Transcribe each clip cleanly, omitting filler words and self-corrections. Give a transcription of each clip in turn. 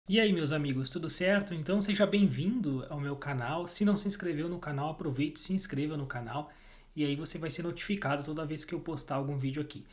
E aí, meus amigos, tudo certo? Então seja bem-vindo ao meu canal. Se não se inscreveu no canal, aproveite e se inscreva no canal. E aí você vai ser notificado toda vez que eu postar algum vídeo aqui.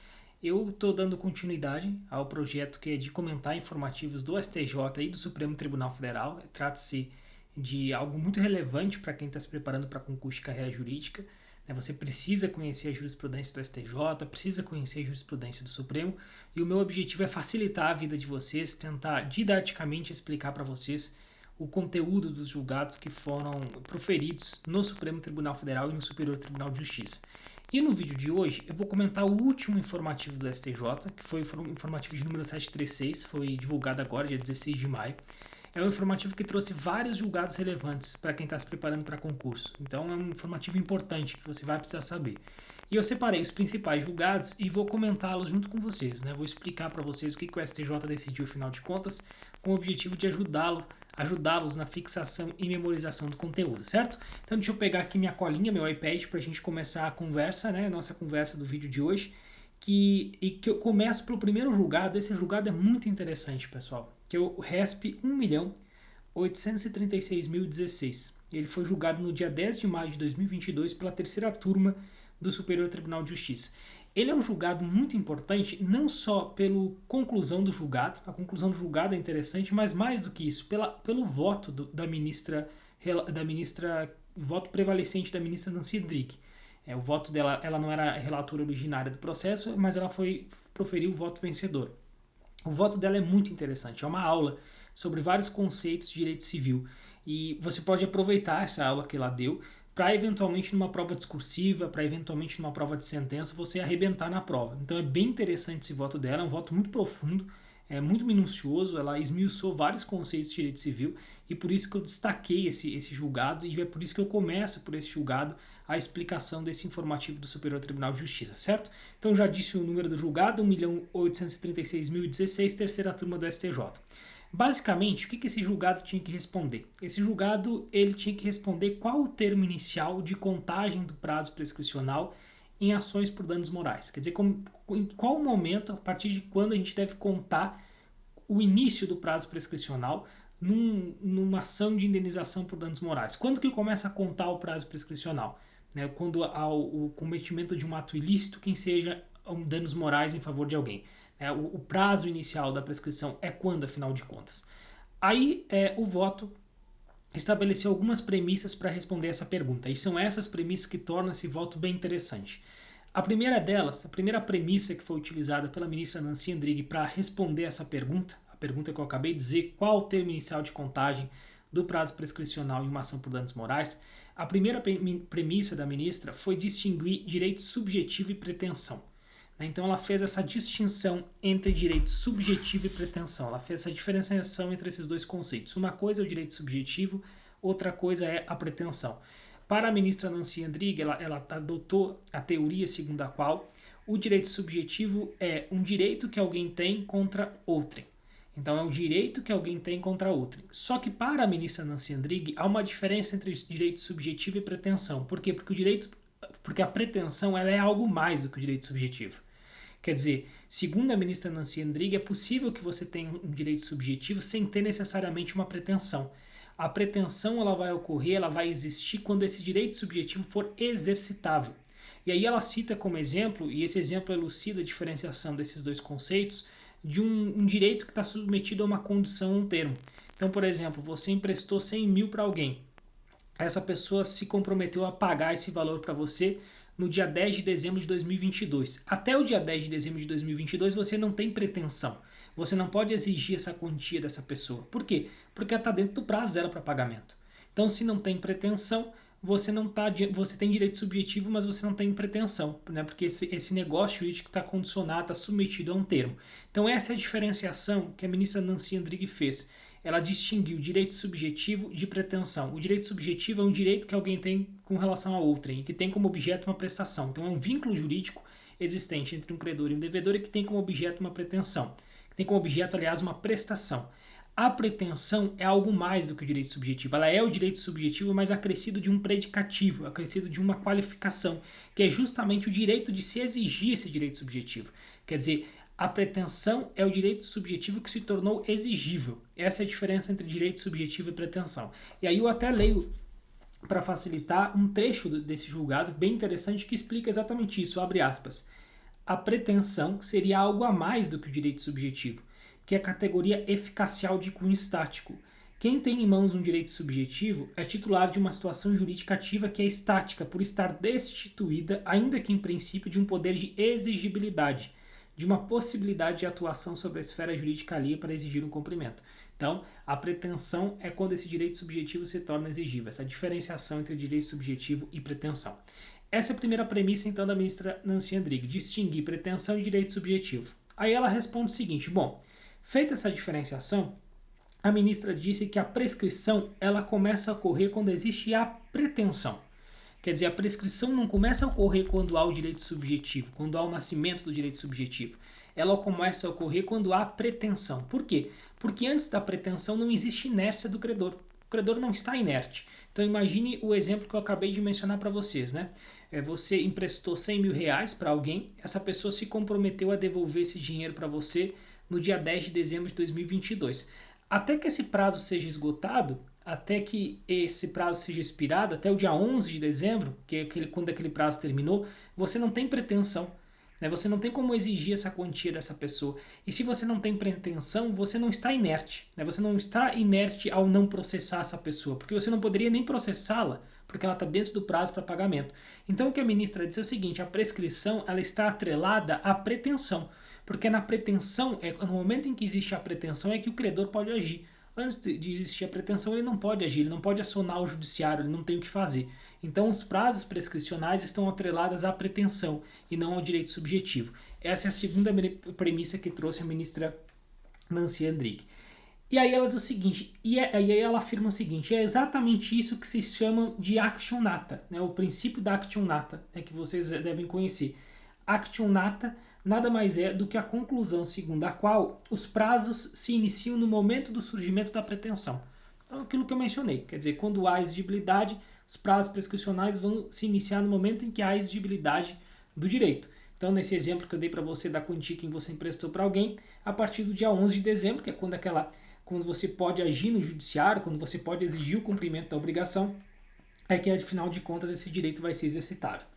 Eu estou dando continuidade ao projeto que é de comentar informativos do STJ e do Supremo Tribunal Federal. Trata-se de algo muito relevante para quem está se preparando para concurso de carreira jurídica. Você precisa conhecer a jurisprudência do STJ, precisa conhecer a jurisprudência do Supremo, e o meu objetivo é facilitar a vida de vocês, tentar didaticamente explicar para vocês o conteúdo dos julgados que foram proferidos no Supremo Tribunal Federal e no Superior Tribunal de Justiça. E no vídeo de hoje eu vou comentar o último informativo do STJ, que foi o informativo de número 736, foi divulgado agora, dia 16 de maio. É um informativo que trouxe vários julgados relevantes para quem está se preparando para concurso. Então é um informativo importante que você vai precisar saber. E eu separei os principais julgados e vou comentá-los junto com vocês. Vou explicar para vocês o que o STJ decidiu, afinal de contas, com o objetivo de ajudá-los na fixação e memorização do conteúdo, certo? Então deixa eu pegar aqui minha colinha, meu iPad, para a gente começar a conversa, nossa conversa do vídeo de hoje. Que eu começo pelo primeiro julgado. Esse julgado é muito interessante, pessoal, que é o RESP 1.836.016. Ele foi julgado no dia 10 de maio de 2022 pela terceira turma do Superior Tribunal de Justiça. Ele é um julgado muito importante, não só pela conclusão do julgado, a conclusão do julgado é interessante, mas mais do que isso, pelo voto da ministra, voto prevalecente da ministra Nancy Andrighi. O voto dela, ela não era a relatora originária do processo, mas ela proferiu o voto vencedor. O voto dela é muito interessante, é uma aula sobre vários conceitos de direito civil. E você pode aproveitar essa aula que ela deu para eventualmente numa prova discursiva, para eventualmente numa prova de sentença, você arrebentar na prova. Então é bem interessante esse voto dela, é um voto muito profundo, é muito minucioso, ela esmiuçou vários conceitos de direito civil e por isso que eu destaquei esse julgado e é por isso que eu começo por esse julgado a explicação desse informativo do Superior Tribunal de Justiça, certo? Então já disse o número do julgado, 1.836.016, terceira turma do STJ. Basicamente, o que esse julgado tinha que responder? Esse julgado ele tinha que responder qual o termo inicial de contagem do prazo prescricional em ações por danos morais. Quer dizer, em qual momento, a partir de quando a gente deve contar o início do prazo prescricional numa ação de indenização por danos morais. Quando que começa a contar o prazo prescricional? Quando há o cometimento de um ato ilícito que seja danos morais em favor de alguém. O prazo inicial da prescrição é quando, afinal de contas? Aí o voto estabeleceu algumas premissas para responder essa pergunta, e são essas premissas que tornam esse voto bem interessante. A primeira delas, a primeira premissa que foi utilizada pela ministra Nancy Andrighi para responder essa pergunta, a pergunta que eu acabei de dizer, qual o termo inicial de contagem do prazo prescricional em uma ação por danos morais, a primeira premissa da ministra foi distinguir direito subjetivo e pretensão. Então ela fez essa distinção entre direito subjetivo e pretensão. Ela fez essa diferenciação entre esses dois conceitos. Uma coisa é o direito subjetivo, outra coisa é a pretensão. Para a ministra Nancy Andrighi, ela adotou a teoria segundo a qual o direito subjetivo é um direito que alguém tem contra outrem. Então é um direito que alguém tem contra outrem. Só que para a ministra Nancy Andrighi há uma diferença entre direito subjetivo e pretensão. Por quê? Porque a pretensão ela é algo mais do que o direito subjetivo. Quer dizer, segundo a ministra Nancy Andrighi, é possível que você tenha um direito subjetivo sem ter necessariamente uma pretensão. A pretensão ela vai ocorrer, ela vai existir quando esse direito subjetivo for exercitável. E aí ela cita como exemplo, e esse exemplo elucida a diferenciação desses dois conceitos, de um direito que está submetido a uma condição, um termo. Então, por exemplo, você emprestou 100 mil para alguém. Essa pessoa se comprometeu a pagar esse valor para você no dia 10 de dezembro de 2022. Até o dia 10 de dezembro de 2022 você não tem pretensão. Você não pode exigir essa quantia dessa pessoa. Por quê? Porque ela está dentro do prazo dela para pagamento. Então, se não tem pretensão, você tem direito subjetivo, mas você não tem pretensão, porque esse negócio jurídico está condicionado, está submetido a um termo. Então, essa é a diferenciação que a ministra Nancy Andrighi fez. Ela distinguiu direito subjetivo de pretensão. O direito subjetivo é um direito que alguém tem com relação a outrem, e que tem como objeto uma prestação. Então é um vínculo jurídico existente entre um credor e um devedor e que tem como objeto uma pretensão. Que tem como objeto, aliás, uma prestação. A pretensão é algo mais do que o direito subjetivo. Ela é o direito subjetivo, mas acrescido de um predicativo, acrescido de uma qualificação, que é justamente o direito de se exigir esse direito subjetivo. Quer dizer, A pretensão é o direito subjetivo que se tornou exigível. Essa é a diferença entre direito subjetivo e pretensão. E aí eu até leio, para facilitar, um trecho desse julgado bem interessante que explica exatamente isso, abre aspas. A pretensão seria algo a mais do que o direito subjetivo, que é a categoria eficacial de cunho estático. Quem tem em mãos um direito subjetivo é titular de uma situação jurídica ativa que é estática, por estar destituída, ainda que em princípio, de um poder de exigibilidade, de uma possibilidade de atuação sobre a esfera jurídica alheia para exigir um cumprimento. Então, a pretensão é quando esse direito subjetivo se torna exigível, essa diferenciação entre direito subjetivo e pretensão. Essa é a primeira premissa, então, da ministra Nancy Andrighi, distinguir pretensão e direito subjetivo. Aí ela responde o seguinte, bom, feita essa diferenciação, a ministra disse que a prescrição ela começa a ocorrer quando existe a pretensão. Quer dizer, a prescrição não começa a ocorrer quando há o direito subjetivo, quando há o nascimento do direito subjetivo. Ela começa a ocorrer quando há pretensão. Por quê? Porque antes da pretensão não existe inércia do credor. O credor não está inerte. Então imagine o exemplo que eu acabei de mencionar para vocês, né? Você emprestou 100 mil reais para alguém, essa pessoa se comprometeu a devolver esse dinheiro para você no dia 10 de dezembro de 2022. Até que esse prazo seja esgotado, até que esse prazo seja expirado, até o dia 11 de dezembro, que é quando aquele prazo terminou, você não tem pretensão. Né? Você não tem como exigir essa quantia dessa pessoa. E se você não tem pretensão, você não está inerte. Né? Você não está inerte ao não processar essa pessoa, porque você não poderia nem processá-la, porque ela está dentro do prazo para pagamento. Então o que a ministra disse é o seguinte, a prescrição ela está atrelada à pretensão, porque na pretensão, no momento em que existe a pretensão é que o credor pode agir. Antes de existir a pretensão, ele não pode agir, ele não pode acionar o judiciário, ele não tem o que fazer. Então, os prazos prescricionais estão atrelados à pretensão e não ao direito subjetivo. Essa é a segunda premissa que trouxe a ministra Nancy Andrighi. E aí ela diz o seguinte, aí ela afirma o seguinte, é exatamente isso que se chama de action nata, né? O princípio da action nata, né, que vocês devem conhecer. Action nata nada mais é do que a conclusão segundo a qual os prazos se iniciam no momento do surgimento da pretensão. Então, aquilo que eu mencionei, quer dizer, quando há exigibilidade, os prazos prescricionais vão se iniciar no momento em que há exigibilidade do direito. Então, nesse exemplo que eu dei para você da quantia que você emprestou para alguém, a partir do dia 11 de dezembro, que é quando você pode agir no judiciário, quando você pode exigir o cumprimento da obrigação, é que, afinal de contas, esse direito vai ser exercitável.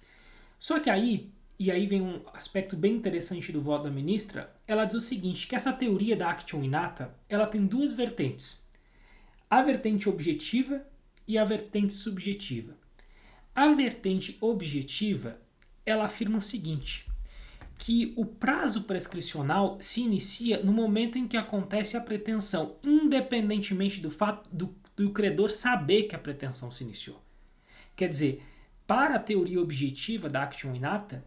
Só que aí vem um aspecto bem interessante do voto da ministra, ela diz o seguinte, que essa teoria da action inata, ela tem duas vertentes. A vertente objetiva e a vertente subjetiva. A vertente objetiva, ela afirma o seguinte, que o prazo prescricional se inicia no momento em que acontece a pretensão, independentemente do fato do credor saber que a pretensão se iniciou. Quer dizer, para a teoria objetiva da action inata,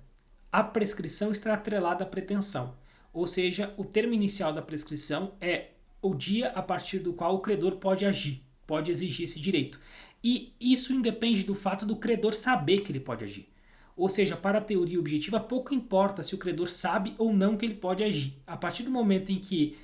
a prescrição está atrelada à pretensão, ou seja, o termo inicial da prescrição é o dia a partir do qual o credor pode agir, pode exigir esse direito. E isso independe do fato do credor saber que ele pode agir. Ou seja, para a teoria objetiva, pouco importa se o credor sabe ou não que ele pode agir. A partir do momento em que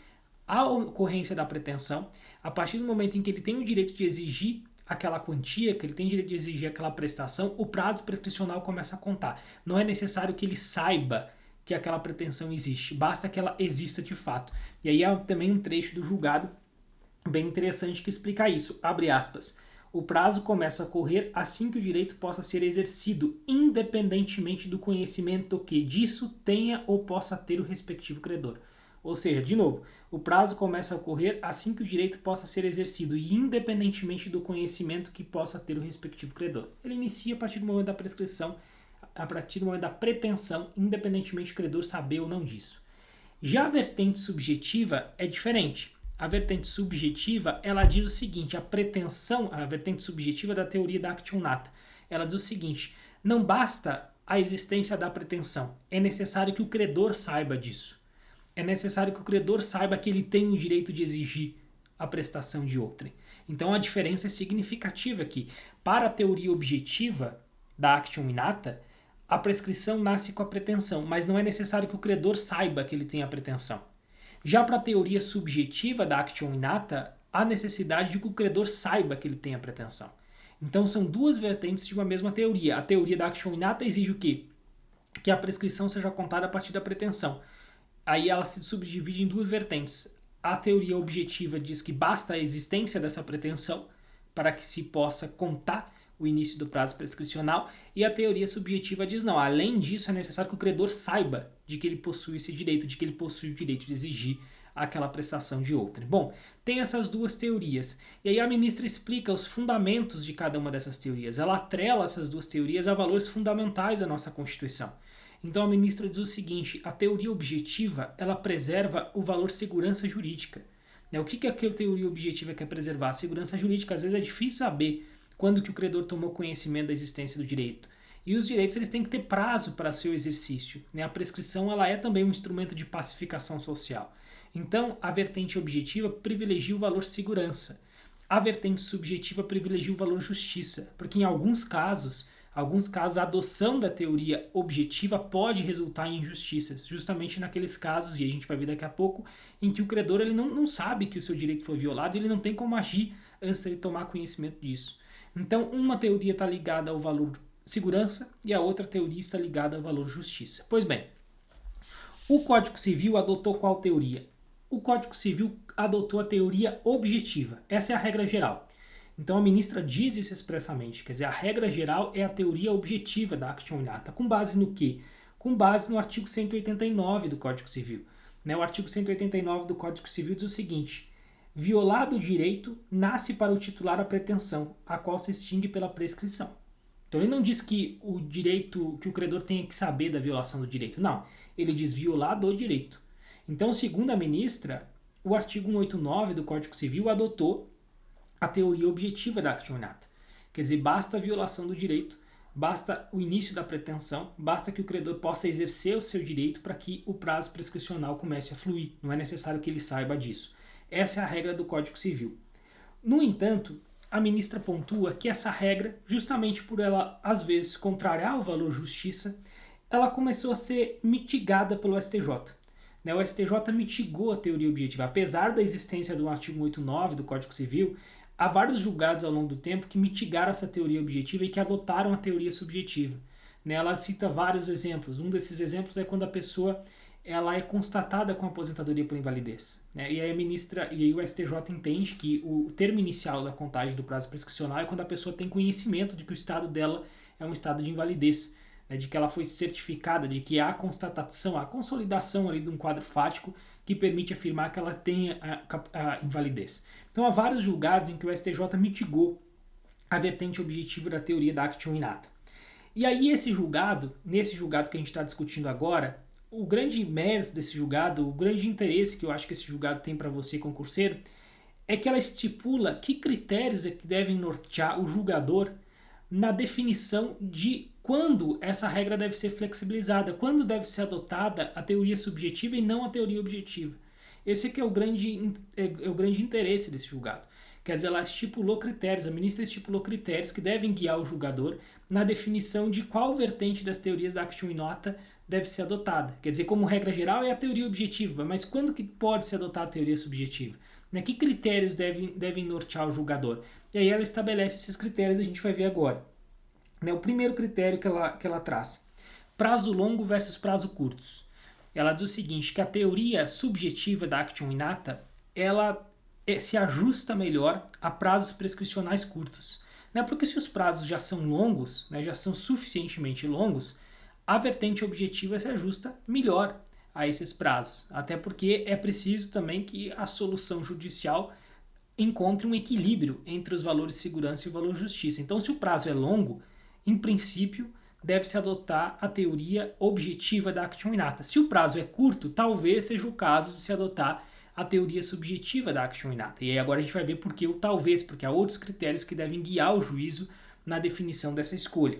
há a ocorrência da pretensão, a partir do momento em que ele tem o direito de exigir aquela quantia, que ele tem direito de exigir aquela prestação, o prazo prescricional começa a contar. Não é necessário que ele saiba que aquela pretensão existe, basta que ela exista de fato. E aí há também um trecho do julgado bem interessante que explica isso. Abre aspas. O prazo começa a correr assim que o direito possa ser exercido, independentemente do conhecimento que disso tenha ou possa ter o respectivo credor. Ou seja, de novo, o prazo começa a ocorrer assim que o direito possa ser exercido e independentemente do conhecimento que possa ter o respectivo credor. Ele inicia a partir do momento da prescrição, a partir do momento da pretensão, independentemente do credor saber ou não disso. Já a vertente subjetiva é diferente. A vertente subjetiva, ela diz o seguinte, a vertente subjetiva da teoria da action nata, ela diz o seguinte, não basta a existência da pretensão, é necessário que o credor saiba disso. É necessário que o credor saiba que ele tem o direito de exigir a prestação de outrem. Então a diferença é significativa aqui. Para a teoria objetiva da action inata, a prescrição nasce com a pretensão, mas não é necessário que o credor saiba que ele tem a pretensão. Já para a teoria subjetiva da action inata, há necessidade de que o credor saiba que ele tem a pretensão. Então são duas vertentes de uma mesma teoria. A teoria da action inata exige o quê? Que a prescrição seja contada a partir da pretensão. aí ela se subdivide em duas vertentes. A teoria objetiva diz que basta a existência dessa pretensão para que se possa contar o início do prazo prescricional, e a teoria subjetiva diz não, além disso é necessário que o credor saiba de que ele possui esse direito, de que ele possui o direito de exigir aquela prestação de outrem. Bom, tem essas duas teorias, e aí a ministra explica os fundamentos de cada uma dessas teorias. Ela atrela essas duas teorias a valores fundamentais da nossa Constituição. Então a ministra diz o seguinte: a teoria objetiva, ela preserva o valor segurança jurídica. O que a teoria objetiva quer preservar? A segurança jurídica. Às vezes é difícil saber quando que o credor tomou conhecimento da existência do direito. E os direitos eles têm que ter prazo para seu exercício. A prescrição ela é também um instrumento de pacificação social. Então, a vertente objetiva privilegia o valor segurança. A vertente subjetiva privilegia o valor justiça, porque em alguns casos, a adoção da teoria objetiva pode resultar em injustiças, justamente naqueles casos, e a gente vai ver daqui a pouco, em que o credor ele não sabe que o seu direito foi violado e ele não tem como agir antes de ele tomar conhecimento disso. Então, uma teoria está ligada ao valor segurança e a outra teoria está ligada ao valor justiça. Pois bem, o Código Civil adotou qual teoria? O Código Civil adotou a teoria objetiva. Essa é a regra geral. Então a ministra diz isso expressamente, quer dizer, a regra geral é a teoria objetiva da Action Inata. Com base no quê? Com base no artigo 189 do Código Civil. O artigo 189 do Código Civil diz o seguinte: violado o direito, nasce para o titular a pretensão, a qual se extingue pela prescrição. Então ele não diz que o direito, que o credor tenha que saber da violação do direito. Não, ele diz violado o direito. Então, segundo a ministra, o artigo 189 do Código Civil adotou a teoria objetiva da Action Inata. Quer dizer, basta a violação do direito, basta o início da pretensão, basta que o credor possa exercer o seu direito para que o prazo prescricional comece a fluir. Não é necessário que ele saiba disso. Essa é a regra do Código Civil. No entanto, a ministra pontua que essa regra, justamente por ela às vezes contrariar o valor justiça, ela começou a ser mitigada pelo STJ. O STJ mitigou a teoria objetiva. Apesar da existência do artigo 189 do Código Civil, há vários julgados ao longo do tempo que mitigaram essa teoria objetiva e que adotaram a teoria subjetiva. Ela cita vários exemplos. Um desses exemplos é quando a pessoa ela é constatada com aposentadoria por invalidez. E aí a ministra e aí o STJ entende que o termo inicial da contagem do prazo prescricional é quando a pessoa tem conhecimento de que o estado dela é um estado de invalidez, de que ela foi certificada, de que há a constatação, a consolidação ali de um quadro fático que permite afirmar que ela tenha a invalidez. Então há vários julgados em que o STJ mitigou a vertente objetiva da teoria da Action Inata. E aí nesse julgado que a gente está discutindo agora, o grande mérito desse julgado, o grande interesse que eu acho que esse julgado tem para você, concurseiro, é que ela estipula que critérios é que devem nortear o julgador na definição de quando essa regra deve ser flexibilizada, quando deve ser adotada a teoria subjetiva e não a teoria objetiva. Esse aqui é o grande interesse desse julgado. Quer dizer, ela estipulou critérios, a ministra estipulou critérios que devem guiar o julgador na definição de qual vertente das teorias da Action Inata deve ser adotada. Quer dizer, como regra geral é a teoria objetiva, mas quando que pode ser adotada a teoria subjetiva? Que critérios devem nortear o julgador? E aí ela estabelece esses critérios, a gente vai ver agora. O primeiro critério que ela traz: prazo longo versus prazo curtos. Ela diz o seguinte, que a teoria subjetiva da Action Inata, ela se ajusta melhor a prazos prescricionais curtos. Porque se os prazos já são longos, já são suficientemente longos, a vertente objetiva se ajusta melhor a esses prazos. Até porque é preciso também que a solução judicial encontre um equilíbrio entre os valores segurança e o valor justiça. Então, se o prazo é longo, em princípio, deve-se adotar a teoria objetiva da Action Inata. Se o prazo é curto, talvez seja o caso de se adotar a teoria subjetiva da Action Inata. E aí agora a gente vai ver por que o talvez, porque há outros critérios que devem guiar o juízo na definição dessa escolha.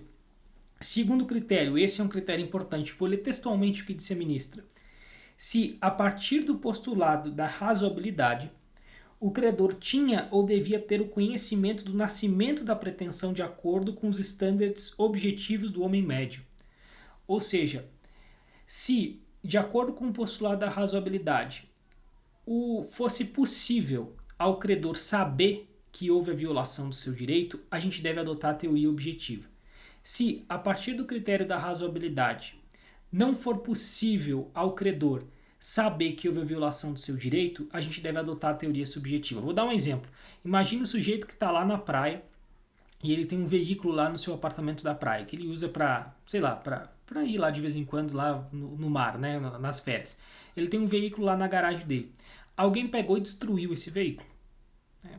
Segundo critério, esse é um critério importante, vou ler textualmente o que disse a ministra. Se, a partir do postulado da razoabilidade, o credor tinha ou devia ter o conhecimento do nascimento da pretensão de acordo com os estándares objetivos do homem médio. Ou seja, se, de acordo com o postulado da razoabilidade, fosse possível ao credor saber que houve a violação do seu direito, a gente deve adotar a teoria objetiva. Se, a partir do critério da razoabilidade, não for possível ao credor saber que houve a violação do seu direito, a gente deve adotar a teoria subjetiva. Vou dar um exemplo. Imagine o sujeito que está lá na praia e ele tem um veículo lá no seu apartamento da praia, que ele usa para, sei lá, para ir lá de vez em quando lá no mar, né, nas férias. Ele tem um veículo lá na garagem dele. Alguém pegou e destruiu esse veículo.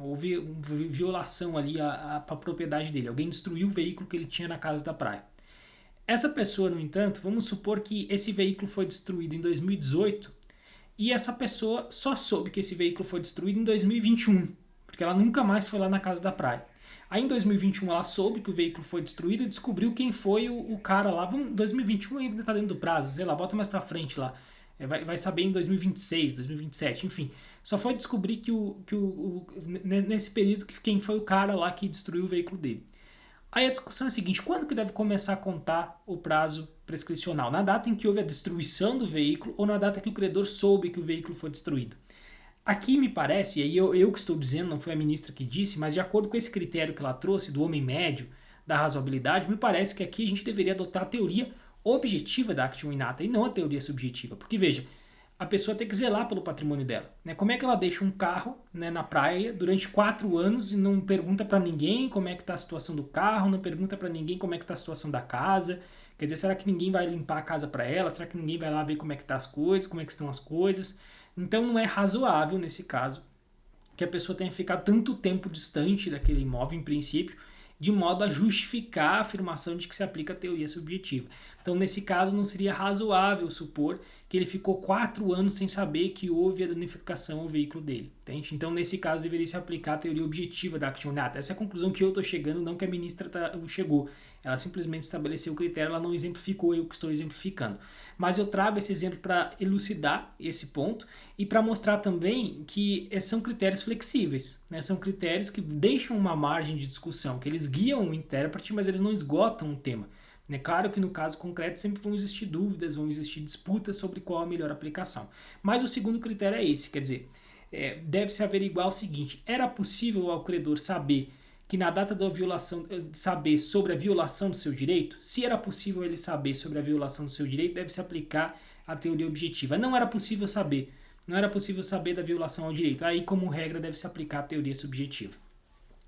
Houve uma violação ali à propriedade dele. Alguém destruiu o veículo que ele tinha na casa da praia. Essa pessoa, no entanto, vamos supor que esse veículo foi destruído em 2018 e essa pessoa só soube que esse veículo foi destruído em 2021, porque ela nunca mais foi lá na casa da praia. Aí em 2021 ela soube que o veículo foi destruído e descobriu quem foi o cara lá. 2021 ainda está dentro do prazo, sei lá, bota mais pra frente lá. Vai saber em 2026, 2027, enfim. Só foi descobrir nesse período quem foi o cara lá que destruiu o veículo dele. Aí a discussão é a seguinte: quando que deve começar a contar o prazo prescricional? Na data em que houve a destruição do veículo ou na data que o credor soube que o veículo foi destruído? Aqui me parece, e aí eu que estou dizendo, não foi a ministra que disse, mas de acordo com esse critério que ela trouxe do homem médio, da razoabilidade, me parece que aqui a gente deveria adotar a teoria objetiva da Action Inata e não a teoria subjetiva. Porque veja, a pessoa tem que zelar pelo patrimônio dela. Né? Como é que ela deixa um carro, né, na praia durante 4 anos e não pergunta para ninguém como é que está a situação do carro, não pergunta para ninguém como é que está a situação da casa? Quer dizer, será que ninguém vai limpar a casa para ela? Será que ninguém vai lá ver como é que tá as coisas, como é que estão as coisas? Então não é razoável nesse caso que a pessoa tenha ficado tanto tempo distante daquele imóvel em princípio, de modo a justificar a afirmação de que se aplica a teoria subjetiva. Então, nesse caso, não seria razoável supor que ele ficou 4 anos sem saber que houve a danificação ao veículo dele. Entende? Então, nesse caso, deveria se aplicar a teoria objetiva da Action Inata. Essa é a conclusão que eu estou chegando, não que a ministra chegou. Ela simplesmente estabeleceu o critério, ela não exemplificou eu que estou exemplificando. Mas eu trago esse exemplo para elucidar esse ponto e para mostrar também que são critérios flexíveis, né? São critérios que deixam uma margem de discussão, que eles guiam o intérprete, mas eles não esgotam o tema. É claro que no caso concreto sempre vão existir dúvidas, vão existir disputas sobre qual a melhor aplicação. Mas o segundo critério é esse, quer dizer, deve-se averiguar o seguinte: era possível ao credor saber que na data da violação, saber sobre a violação do seu direito? Se era possível ele saber sobre a violação do seu direito, deve-se aplicar a teoria objetiva. Não era possível saber. Não era possível saber da violação ao direito. Aí, como regra, deve-se aplicar a teoria subjetiva.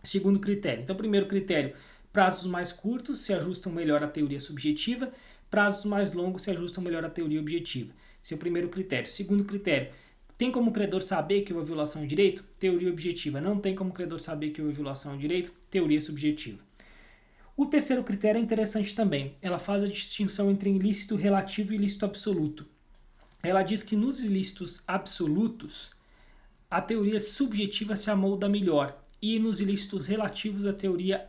Segundo critério. Então, primeiro critério: prazos mais curtos se ajustam melhor à teoria subjetiva, prazos mais longos se ajustam melhor à teoria objetiva. Esse é o primeiro critério. Segundo critério: tem como o credor saber que houve violação ao direito? Teoria objetiva. Não tem como o credor saber que houve violação ao direito? Teoria subjetiva. O terceiro critério é interessante também. Ela faz a distinção entre ilícito relativo e ilícito absoluto. Ela diz que nos ilícitos absolutos, a teoria subjetiva se amolda melhor, e nos ilícitos relativos a teoria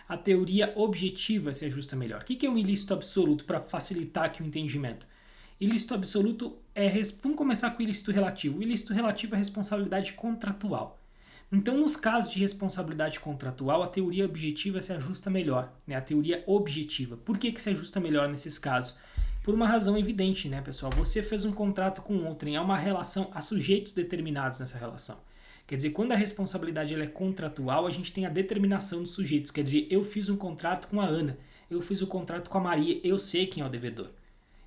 a teoria objetiva se ajusta melhor. O que é um ilícito absoluto, para facilitar aqui o entendimento? Ilícito absoluto vamos começar com o ilícito relativo. O ilícito relativo é a responsabilidade contratual. Então, nos casos de responsabilidade contratual, a teoria objetiva se ajusta melhor, né? A teoria objetiva. Por que se ajusta melhor nesses casos? Por uma razão evidente, né, pessoal? Você fez um contrato com outrem, há uma relação, há sujeitos determinados nessa relação. Quer dizer, quando a responsabilidade ela é contratual, a gente tem a determinação dos sujeitos. Quer dizer, eu fiz um contrato com a Ana, eu fiz um contrato com a Maria, eu sei quem é o devedor.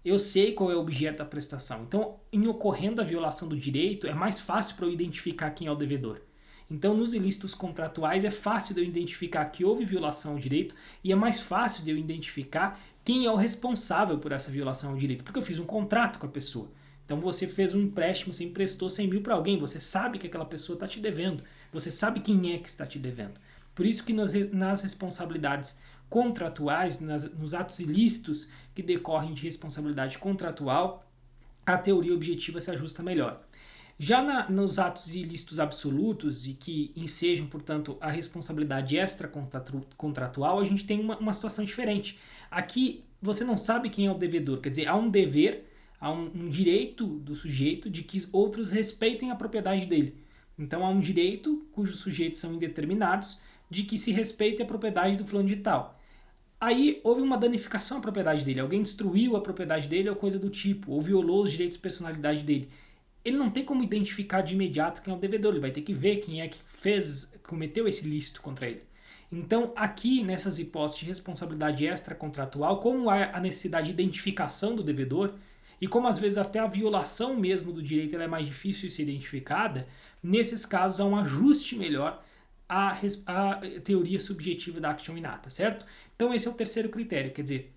Eu sei qual é o objeto da prestação. Então, em ocorrendo a violação do direito, é mais fácil para eu identificar quem é o devedor. Então, nos ilícitos contratuais, é fácil de eu identificar que houve violação ao direito e é mais fácil de eu identificar quem é o responsável por essa violação ao direito, porque eu fiz um contrato com a pessoa. Então, você fez um empréstimo, você emprestou 100 mil para alguém, você sabe que aquela pessoa está te devendo, você sabe quem é que está te devendo. Por isso que nas responsabilidades contratuais, nos atos ilícitos que decorrem de responsabilidade contratual, a teoria objetiva se ajusta melhor. Já nos atos ilícitos absolutos e que ensejam, portanto, a responsabilidade extracontratual, a gente tem uma situação diferente. Aqui você não sabe quem é o devedor, quer dizer, há um dever, há um direito do sujeito de que outros respeitem a propriedade dele. Então há um direito, cujos sujeitos são indeterminados, de que se respeite a propriedade do fulano de tal. Aí houve uma danificação à propriedade dele, alguém destruiu a propriedade dele ou coisa do tipo, ou violou os direitos de personalidade dele. Ele não tem como identificar de imediato quem é o devedor, ele vai ter que ver quem é que cometeu esse ilícito contra ele. Então, aqui nessas hipóteses de responsabilidade extracontratual, como há a necessidade de identificação do devedor, e como às vezes até a violação mesmo do direito ela é mais difícil de ser identificada, nesses casos há um ajuste melhor à teoria subjetiva da action inata, certo? Então esse é o terceiro critério, quer dizer,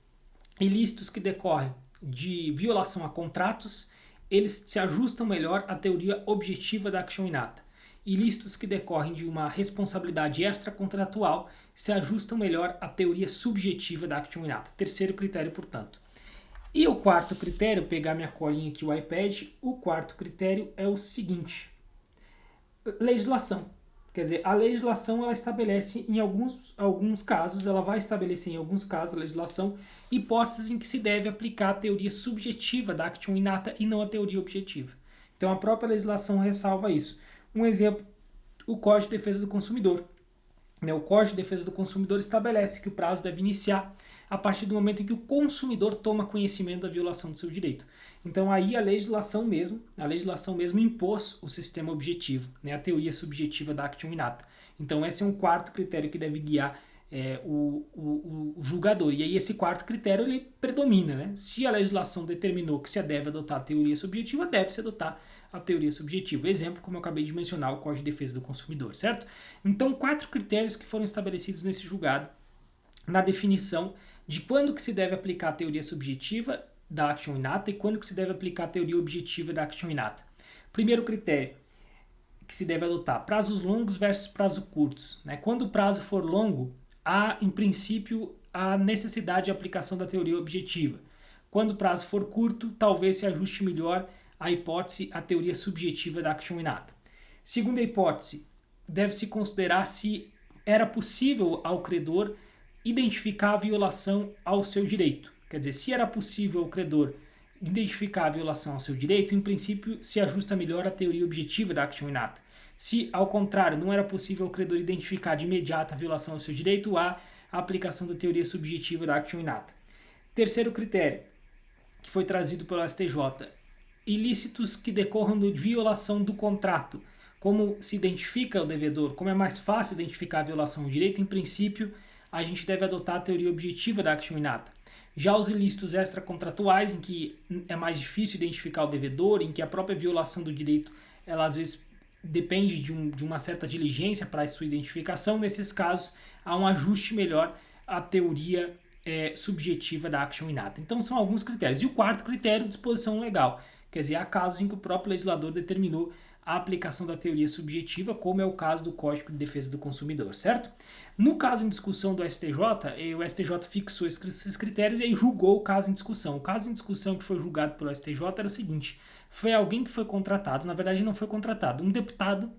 ilícitos que decorrem de violação a contratos, eles se ajustam melhor à teoria objetiva da action inata. Ilícitos que decorrem de uma responsabilidade extracontratual se ajustam melhor à teoria subjetiva da action inata. Terceiro critério, portanto. E o quarto critério, pegar minha colinha aqui, o iPad, o quarto critério é o seguinte: legislação. Quer dizer, a legislação ela estabelece em alguns casos, ela vai estabelecer em alguns casos a legislação hipóteses em que se deve aplicar a teoria subjetiva da action inata e não a teoria objetiva. Então a própria legislação ressalva isso. Um exemplo, o Código de Defesa do Consumidor. O Código de Defesa do Consumidor estabelece que o prazo deve iniciar a partir do momento em que o consumidor toma conhecimento da violação do seu direito. Então aí a legislação mesmo impôs o sistema objetivo, a teoria subjetiva da action inata. Então esse é um quarto critério que deve guiar o julgador. E aí esse quarto critério ele predomina. Se a legislação determinou que se deve adotar a teoria subjetiva, deve-se adotar a teoria subjetiva. Exemplo, como eu acabei de mencionar, o Código de Defesa do Consumidor, certo? Então, 4 critérios que foram estabelecidos nesse julgado na definição de quando que se deve aplicar a teoria subjetiva da action inata e quando que se deve aplicar a teoria objetiva da action inata. Primeiro critério que se deve adotar, prazos longos versus prazos curtos. Quando o prazo for longo, há, em princípio, a necessidade de aplicação da teoria objetiva. Quando o prazo for curto, talvez se ajuste melhor a hipótese, a teoria subjetiva da action inata. Segunda hipótese, deve-se considerar se era possível ao credor identificar a violação ao seu direito. Quer dizer, se era possível ao credor identificar a violação ao seu direito, em princípio se ajusta melhor a teoria objetiva da action inata. Se, ao contrário, não era possível ao credor identificar de imediato a violação ao seu direito, há a aplicação da teoria subjetiva da action inata. Terceiro critério, que foi trazido pelo STJ, ilícitos que decorram de violação do contrato. Como se identifica o devedor, como é mais fácil identificar a violação ao direito, em princípio, a gente deve adotar a teoria objetiva da action inata. Já os ilícitos extracontratuais, em que é mais difícil identificar o devedor, em que a própria violação do direito, ela às vezes depende de uma certa diligência para a sua identificação, nesses casos há um ajuste melhor à teoria subjetiva da action inata. Então são alguns critérios. E o quarto critério, disposição legal. Quer dizer, há casos em que o próprio legislador determinou a aplicação da teoria subjetiva, como é o caso do Código de Defesa do Consumidor, certo? No caso em discussão do STJ, o STJ fixou esses critérios e aí julgou o caso em discussão. O caso em discussão que foi julgado pelo STJ era o seguinte: foi alguém que foi contratado, na verdade não foi contratado, um deputado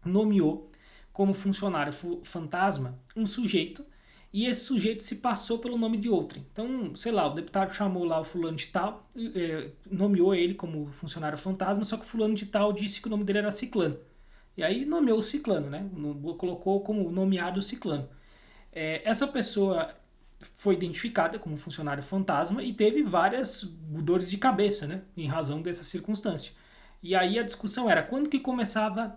nomeou como funcionário fantasma um sujeito e esse sujeito se passou pelo nome de outro. Então, sei lá, o deputado chamou lá o fulano de tal, nomeou ele como funcionário fantasma, só que o fulano de tal disse que o nome dele era Ciclano. E aí nomeou o Ciclano, colocou como nomeado o Ciclano. Essa pessoa foi identificada como funcionário fantasma e teve várias dores de cabeça, em razão dessa circunstância. E aí a discussão era quando que começava,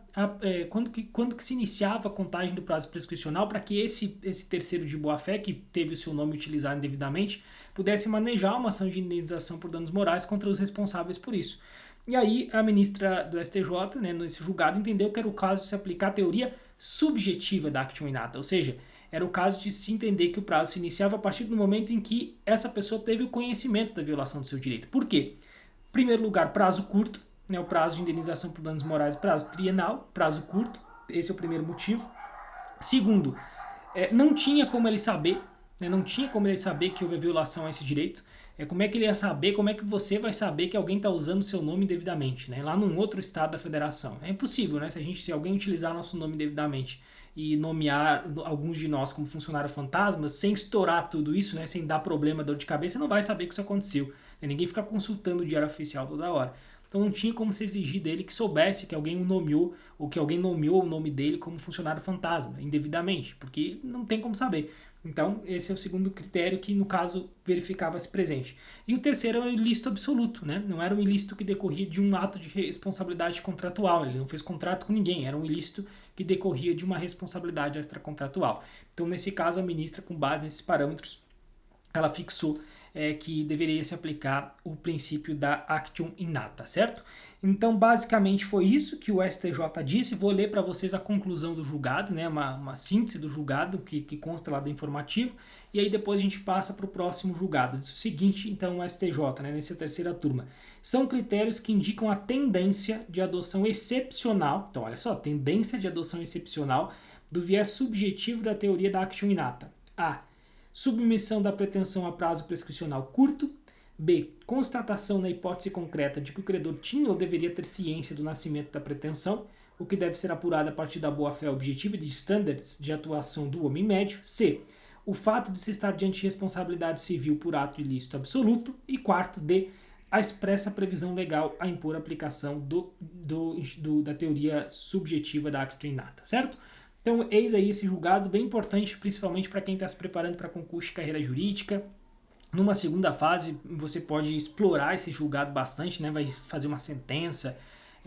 quando que se iniciava a contagem do prazo prescricional para que esse terceiro de boa-fé, que teve o seu nome utilizado indevidamente, pudesse manejar uma ação de indenização por danos morais contra os responsáveis por isso. E aí a ministra do STJ, nesse julgado, entendeu que era o caso de se aplicar a teoria subjetiva da action inata, ou seja, era o caso de se entender que o prazo se iniciava a partir do momento em que essa pessoa teve o conhecimento da violação do seu direito. Por quê? Em primeiro lugar, prazo curto, o prazo de indenização por danos morais, prazo trienal, prazo curto, esse é o primeiro motivo. Segundo, não tinha como ele saber, que houve a violação a esse direito. Como é que ele ia saber, como é que você vai saber que alguém está usando seu nome indevidamente, lá num outro estado da federação? É impossível, se alguém utilizar nosso nome indevidamente e nomear alguns de nós como funcionário fantasma, sem estourar tudo isso, sem dar problema, dor de cabeça, você não vai saber que isso aconteceu. Ninguém fica consultando o diário oficial toda hora. Então não tinha como se exigir dele que soubesse que alguém o nomeou ou que alguém nomeou o nome dele como funcionário fantasma, indevidamente, porque não tem como saber. Então, esse é o segundo critério que, no caso, verificava-se presente. E o terceiro era o ilícito absoluto, né? Não era um ilícito que decorria de um ato de responsabilidade contratual, ele não fez contrato com ninguém, era um ilícito que decorria de uma responsabilidade extracontratual. Então, nesse caso, a ministra, com base nesses parâmetros, ela fixou que deveria se aplicar o princípio da actio innata, certo? Então, basicamente foi isso que o STJ disse. Vou ler para vocês a conclusão do julgado, né? Uma síntese do julgado que consta lá do informativo, e aí depois a gente passa para o próximo julgado. Diz o seguinte, então, o STJ, né, nessa terceira turma. São critérios que indicam a tendência de adoção excepcional, então olha só, tendência de adoção excepcional do viés subjetivo da teoria da actio innata. A. Submissão da pretensão a prazo prescricional curto. B. Constatação na hipótese concreta de que o credor tinha ou deveria ter ciência do nascimento da pretensão, o que deve ser apurado a partir da boa-fé objetiva e de estándares de atuação do homem médio. C. O fato de se estar diante de responsabilidade civil por ato ilícito absoluto. E quarto, D. A expressa previsão legal a impor a aplicação da teoria subjetiva da actio innata, certo? Então, eis aí esse julgado bem importante, principalmente para quem está se preparando para concurso de carreira jurídica. Numa segunda fase, você pode explorar esse julgado bastante, né? Vai fazer uma sentença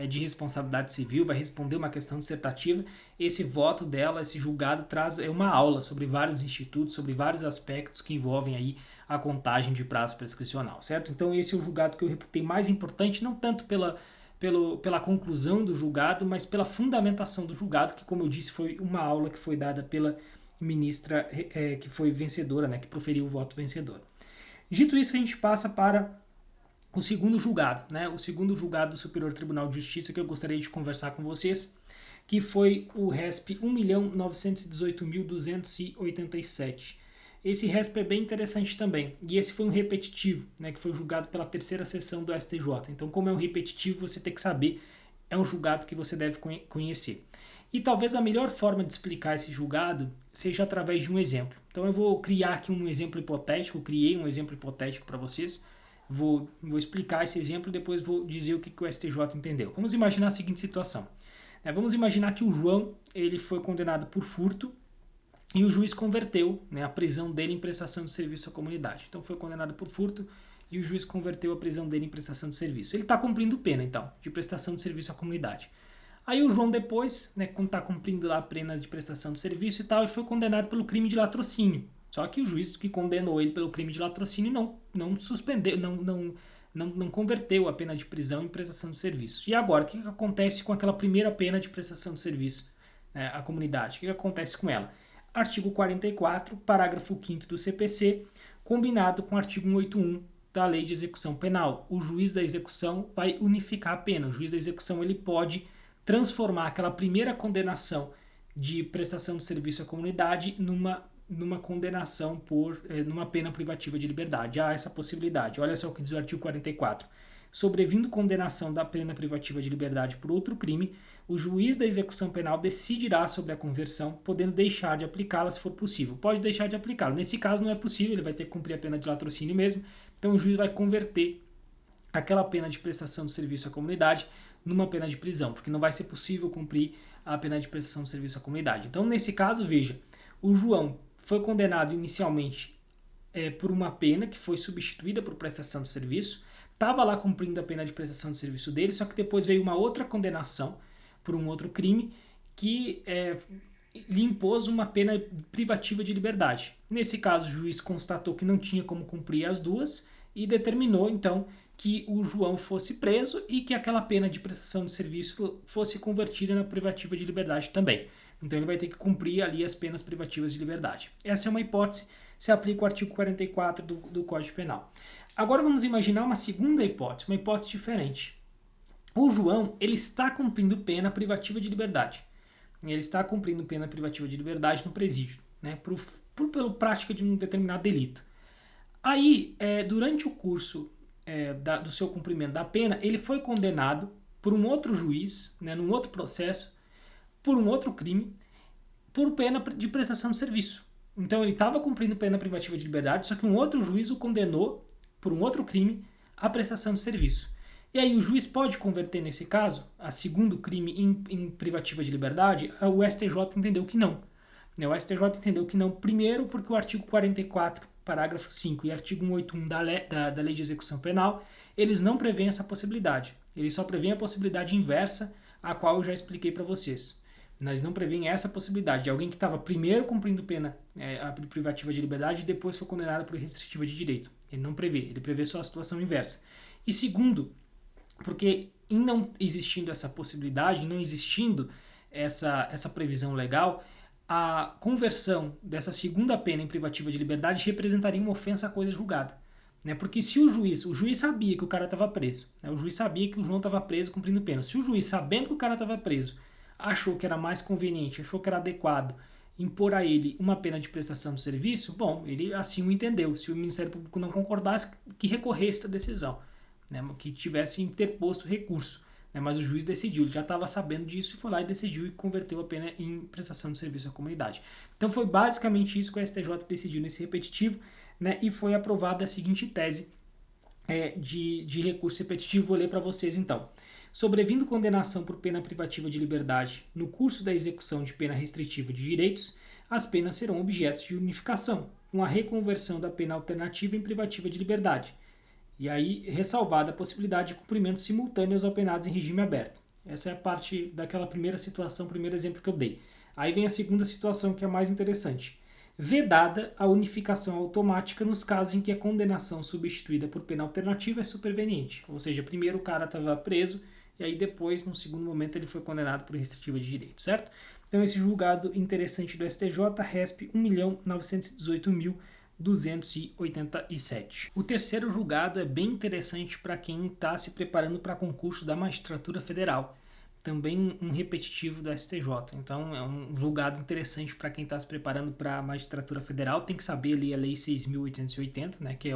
de responsabilidade civil, vai responder uma questão dissertativa. Esse voto dela, esse julgado, traz uma aula sobre vários institutos, sobre vários aspectos que envolvem aí a contagem de prazo prescricional, certo? Então, esse é o julgado que eu reputei mais importante, não tanto pela conclusão do julgado, mas pela fundamentação do julgado, que, como eu disse, foi uma aula que foi dada pela ministra que foi vencedora, né, que proferiu o voto vencedor. Dito isso, a gente passa para o segundo julgado, né, o segundo julgado do Superior Tribunal de Justiça que eu gostaria de conversar com vocês, que foi o RESP 1.918.287. Esse RESP é bem interessante também, e esse foi um repetitivo, né, que foi julgado pela terceira sessão do STJ. Então, como é um repetitivo, você tem que saber, é um julgado que você deve conhecer. E talvez a melhor forma de explicar esse julgado seja através de um exemplo. Então, eu vou criar aqui um exemplo hipotético, criei um exemplo hipotético para vocês, vou explicar esse exemplo e depois vou dizer o que o STJ entendeu. Vamos imaginar a seguinte situação. Vamos imaginar que o João ele foi condenado por furto, e o juiz converteu, né, a prisão dele em prestação de serviço à comunidade. Então foi condenado por furto e o juiz converteu a prisão dele em prestação de serviço. Ele está cumprindo pena, então, de prestação de serviço à comunidade. Aí o João depois, né, quando está cumprindo lá a pena de prestação de serviço e tal, ele foi condenado pelo crime de latrocínio. Só que o juiz que condenou ele pelo crime de latrocínio não suspendeu, não converteu a pena de prisão em prestação de serviço. E agora, o que acontece com aquela primeira pena de prestação de serviço à comunidade? O que acontece com ela? Artigo 44, parágrafo 5º do CPC, combinado com o artigo 181 da Lei de Execução Penal. O juiz da execução vai unificar a pena. O juiz da execução ele pode transformar aquela primeira condenação de prestação de serviço à comunidade numa condenação numa pena privativa de liberdade. Há essa possibilidade. Olha só o que diz o artigo 44. Sobrevindo condenação da pena privativa de liberdade por outro crime, o juiz da execução penal decidirá sobre a conversão, podendo deixar de aplicá-la se for possível. Pode deixar de aplicá-la. Nesse caso não é possível, ele vai ter que cumprir a pena de latrocínio mesmo, então o juiz vai converter aquela pena de prestação de serviço à comunidade numa pena de prisão, porque não vai ser possível cumprir a pena de prestação de serviço à comunidade. Então, nesse caso, veja, o João foi condenado inicialmente por uma pena que foi substituída por prestação de serviço, estava lá cumprindo a pena de prestação de serviço dele, só que depois veio uma outra condenação por um outro crime que lhe impôs uma pena privativa de liberdade. Nesse caso, o juiz constatou que não tinha como cumprir as duas e determinou, então, que o João fosse preso e que aquela pena de prestação de serviço fosse convertida na privativa de liberdade também. Então, ele vai ter que cumprir ali as penas privativas de liberdade. Essa é uma hipótese, se aplica o artigo 44 do Código Penal. Agora, vamos imaginar uma segunda hipótese, uma hipótese diferente. O João, ele está cumprindo pena privativa de liberdade. Ele está cumprindo pena privativa de liberdade no presídio, né, pela prática de um determinado delito. Aí, durante o curso do seu cumprimento da pena, ele foi condenado por um outro juiz, né, num outro processo, por um outro crime, por pena de prestação de serviço. Então, ele estava cumprindo pena privativa de liberdade, só que um outro juiz o condenou por um outro crime à prestação de serviço. E aí o juiz pode converter, nesse caso, a segundo crime em privativa de liberdade? O STJ entendeu que não. Né? O STJ entendeu que não, primeiro porque o artigo 44, parágrafo 5 e artigo 181 da Lei de Execução Penal, eles não prevêem essa possibilidade. Eles só prevêem a possibilidade inversa, a qual eu já expliquei para vocês. Mas não prevêem essa possibilidade de alguém que estava primeiro cumprindo pena a privativa de liberdade e depois foi condenado por restritiva de direito. Ele não prevê, ele prevê só a situação inversa. E segundo, porque em não existindo essa possibilidade, em não existindo essa previsão legal, a conversão dessa segunda pena em privativa de liberdade representaria uma ofensa à coisa julgada. Né? Porque se o juiz sabia que o cara estava preso, né? O juiz sabia que o João estava preso cumprindo pena. Se o juiz, sabendo que o cara estava preso, achou que era mais conveniente, achou que era adequado impor a ele uma pena de prestação de serviço, bom, ele assim o entendeu. Se o Ministério Público não concordasse, que recorresse da decisão, né? Que tivesse interposto recurso. Né? Mas o juiz decidiu, ele já estava sabendo disso e foi lá e decidiu e converteu a pena em prestação de serviço à comunidade. Então foi basicamente isso que o STJ decidiu nesse repetitivo, né? E foi aprovada a seguinte tese de recurso repetitivo. Vou ler para vocês então. Sobrevindo condenação por pena privativa de liberdade no curso da execução de pena restritiva de direitos, as penas serão objetos de unificação, com a reconversão da pena alternativa em privativa de liberdade. E aí, ressalvada a possibilidade de cumprimento simultâneo aos apenados em regime aberto. Essa é a parte daquela primeira situação, primeiro exemplo que eu dei. Aí vem a segunda situação, que é a mais interessante. Vedada a unificação automática nos casos em que a condenação substituída por pena alternativa é superveniente. Ou seja, primeiro o cara estava preso, e aí depois, no segundo momento, ele foi condenado por restritiva de direito, certo? Então esse julgado interessante do STJ, RESP 1.918.287. O terceiro julgado é bem interessante para quem está se preparando para concurso da Magistratura Federal. Também um repetitivo do STJ. Então é um julgado interessante para quem está se preparando para a Magistratura Federal. Tem que saber ali a Lei 6.880, né, que é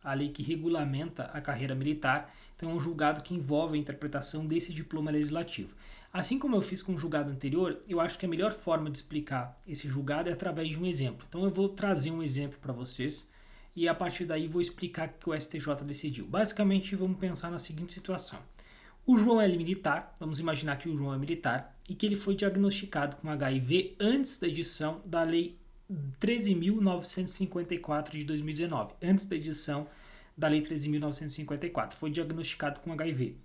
a lei que regulamenta a carreira militar. Então é um julgado que envolve a interpretação desse diploma legislativo. Assim como eu fiz com o julgado anterior, eu acho que a melhor forma de explicar esse julgado é através de um exemplo. Então eu vou trazer um exemplo para vocês e a partir daí vou explicar o que o STJ decidiu. Basicamente vamos pensar na seguinte situação. O João é militar, vamos imaginar que o João é militar e que ele foi diagnosticado com HIV antes da edição da Lei 13.954 de 2019, antes da edição da Lei 13.954, foi diagnosticado com HIV.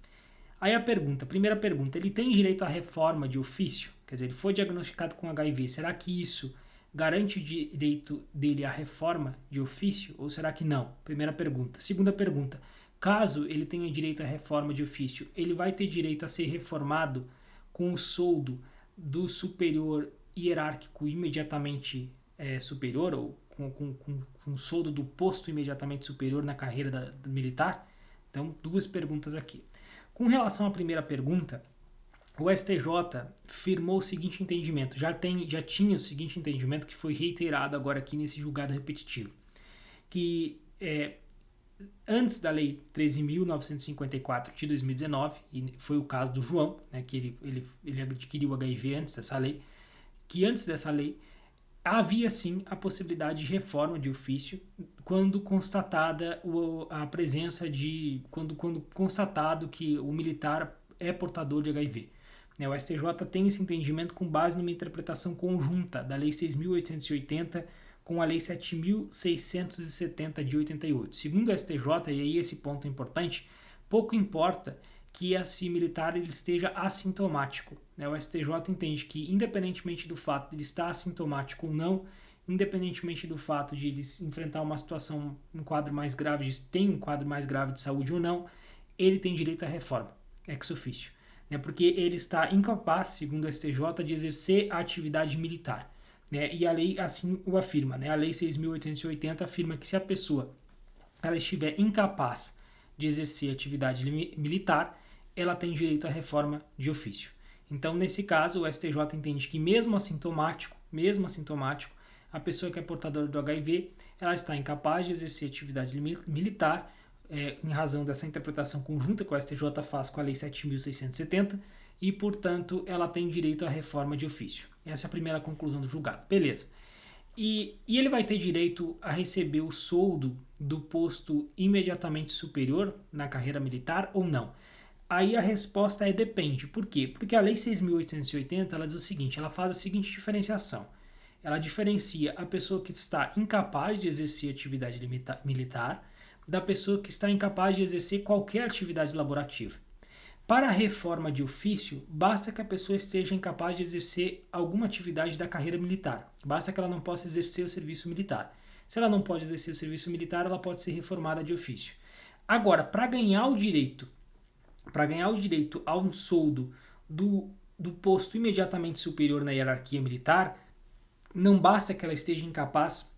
Aí a primeira pergunta, ele tem direito à reforma de ofício? Quer dizer, ele foi diagnosticado com HIV, será que isso garante o direito dele à reforma de ofício ou será que não? Primeira pergunta. Segunda pergunta, caso ele tenha direito à reforma de ofício, ele vai ter direito a ser reformado com o soldo do superior hierárquico imediatamente superior ou com o soldo do posto imediatamente superior na carreira militar? Então, duas perguntas aqui. Com relação à primeira pergunta, o STJ firmou o seguinte entendimento, já tinha o seguinte entendimento que foi reiterado agora aqui nesse julgado repetitivo, que antes da Lei 13.954 de 2019, e foi o caso do João, né, que ele adquiriu HIV antes dessa lei, que antes dessa lei havia sim a possibilidade de reforma de ofício quando constatada a presença quando constatado que o militar é portador de HIV. O STJ tem esse entendimento com base numa interpretação conjunta da Lei 6.880 com a Lei 7.670 de 88. Segundo o STJ, e aí esse ponto é importante, pouco importa que esse militar ele esteja assintomático. O STJ entende que, independentemente do fato de ele estar assintomático ou não, independentemente do fato de ele enfrentar uma situação, um quadro mais grave de saúde ou não, ele tem direito à reforma, ex officio, porque ele está incapaz, segundo o STJ, de exercer a atividade militar. E a lei assim o afirma. A Lei 6.880 afirma que se a pessoa ela estiver incapaz de exercer atividade militar, ela tem direito à reforma de ofício. Então, nesse caso, o STJ entende que mesmo assintomático, a pessoa que é portadora do HIV, ela está incapaz de exercer atividade militar, em razão dessa interpretação conjunta que o STJ faz com a Lei 7.670, e, portanto, ela tem direito à reforma de ofício. Essa é a primeira conclusão do julgado. Beleza. E ele vai ter direito a receber o soldo do posto imediatamente superior na carreira militar ou não? Aí a resposta depende. Por quê? Porque a Lei 6.880 ela diz o seguinte, ela faz a seguinte diferenciação. ela diferencia a pessoa que está incapaz de exercer atividade militar da pessoa que está incapaz de exercer qualquer atividade laborativa. Para a reforma de ofício, basta que a pessoa esteja incapaz de exercer alguma atividade da carreira militar. Basta que ela não possa exercer o serviço militar. Se ela não pode exercer o serviço militar, ela pode ser reformada de ofício. Agora, para ganhar o direito a um soldo do posto imediatamente superior na hierarquia militar, não basta que ela esteja incapaz